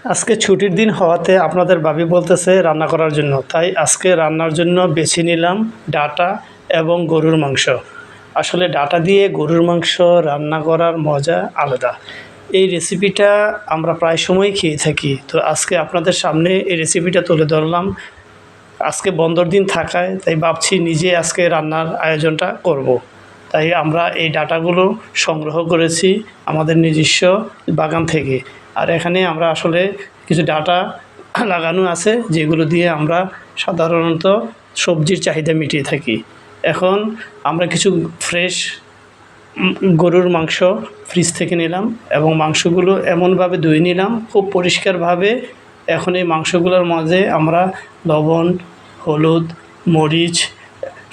আজকে ছুটির দিন হওয়াতে আপনাদের ভাবি বলতেছে রান্না করার জন্য, তাই আজকে রান্নার জন্য বেছে নিলাম ডাঁটা এবং গরুর মাংস। আসলে ডাঁটা দিয়ে গরুর মাংস রান্না করার মজা আলাদা। এই রেসিপিটা আমরা প্রায় সময়ই খেয়ে থাকি, তো আজকে আপনাদের সামনে এই রেসিপিটা তুলে ধরলাম। আজকে বন্ধর দিন থাকায় তাই ভাবছি নিজে আজকে রান্নার আয়োজনটা করব। তাই আমরা এই ডাঁটাগুলো সংগ্রহ করেছি আমাদের নিজস্ব বাগান থেকে। আর এখানে আমরা আসলে কিছু ডাঁটা লাগানো আছে, যেগুলো দিয়ে আমরা সাধারণত সবজির চাহিদা মিটিয়ে থাকি। এখন আমরা কিছু ফ্রেশ গরুর মাংস ফ্রিজ থেকে নিলাম এবং মাংসগুলো এমনভাবে ধুয়ে নিলাম খুব পরিষ্কারভাবে। এখন এই মাংসগুলোর মাঝে আমরা লবণ, হলুদ, মরিচ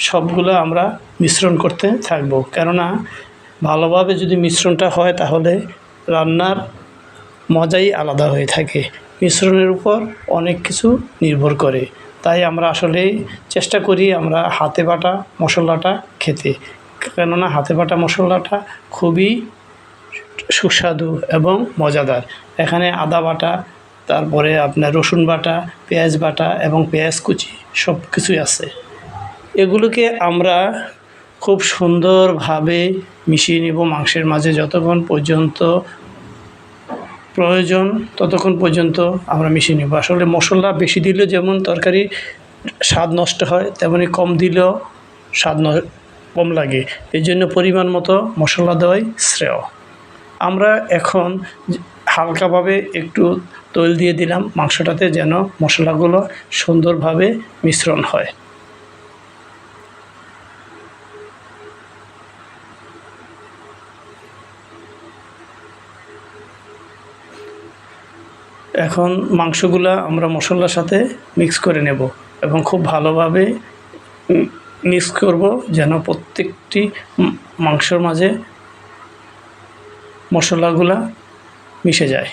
সবগুলো আমরা মিশ্রণ করতে থাকব, কেননা ভালোভাবে যদি মিশ্রণটা হয় তাহলে রান্নার মজাই আলাদা হয়ে থাকে। মিশ্রণের উপর অনেক কিছু নির্ভর করে, তাই আমরা আসলে চেষ্টা করি আমরা হাতে বাটা মশলাটা খেতে, কেননা হাতে বাটা মশলাটা খুবই সুস্বাদু এবং মজাদার। এখানে আদা বাটা, তারপরে আপনার রসুন বাটা, পেঁয়াজ বাটা এবং পেঁয়াজ কুচি সব কিছুই আছে। এগুলোকে আমরা খুব সুন্দরভাবে মিশিয়ে নেব মাংসের মাঝে। যতক্ষণ পর্যন্ত প্রয়োজন ততক্ষণ পর্যন্ত আমরা মিশিয়ে নেব। আসলে মশলা বেশি দিলেও যেমন তরকারি স্বাদ নষ্ট হয়, তেমনি কম দিলেও স্বাদ কম লাগে। এই জন্য পরিমাণ মতো মশলা দেওয়াই শ্রেয়। আমরা এখন হালকাভাবে একটু তেল দিয়ে দিলাম মাংসটাতে, যেন মশলাগুলো সুন্দরভাবে মিশ্রণ হয়। এখন মাংসগুলা আমরা মশলার সাথে মিক্স করে নেব এবং খুব ভালোভাবে মিক্স করব, যেন প্রত্যেকটি মাংসের মাঝে মশলাগুলা মিশে যায়।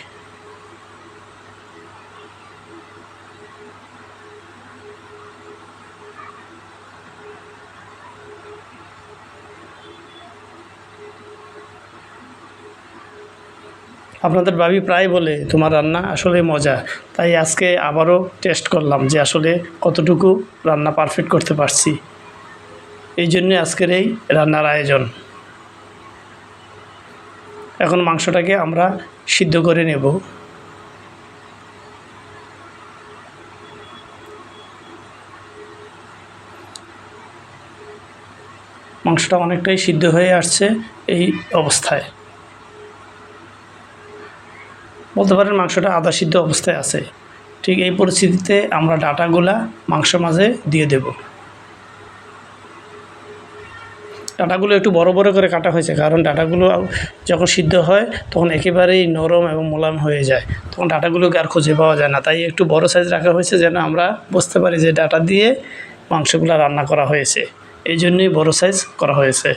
আপনাদের ভাবি প্রায় বলে তোমার রান্না আসলে মজা, তাই আজকে আবারও টেস্ট করলাম যে আসলে কতটুকু রান্না পারফেক্ট করতে পারছি। এই জন্যে আজকের এই রান্নার আয়োজন। এখন মাংসটাকে আমরা সিদ্ধ করে নেব। মাংসটা অনেকটাই সিদ্ধ হয়ে আসছে। এই অবস্থায় বলতে পারেন মাংসটা আধা সিদ্ধ অবস্থায় আছে। ঠিক এই পরিস্থিতিতে আমরা ডাঁটাগুলা মাংসের মাঝে দিয়ে দেব। ডাঁটাগুলো একটু বড় বড় করে কাটা হয়েছে, কারণ ডাঁটাগুলো যখন সিদ্ধ হয় তখন একেবারেই নরম এবং মোলায়েম হয়ে যায়, তখন ডাঁটাগুলোকে আর খুঁজে পাওয়া যায় না। তাই একটু বড় সাইজ রাখা হয়েছে, যেন আমরা বুঝতে পারি যে ডাঁটা দিয়ে মাংসগুলো রান্না করা হয়েছে। এই জন্যই বড় সাইজ করা হয়েছে।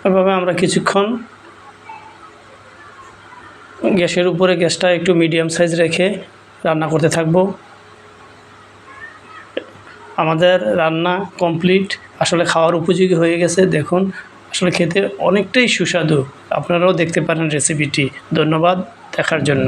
এভাবে আমরা কিছুক্ষণ গ্যাসের উপরে গ্যাসটা একটু মিডিয়াম সাইজ রেখে রান্না করতে থাকব। আমাদের রান্না কমপ্লিট, আসলে খাওয়ার উপযোগী হয়ে গেছে। দেখুন আসলে খেতে অনেকটাই সুস্বাদু। আপনারাও দেখতে পারেন রেসিপিটি। ধন্যবাদ দেখার জন্য।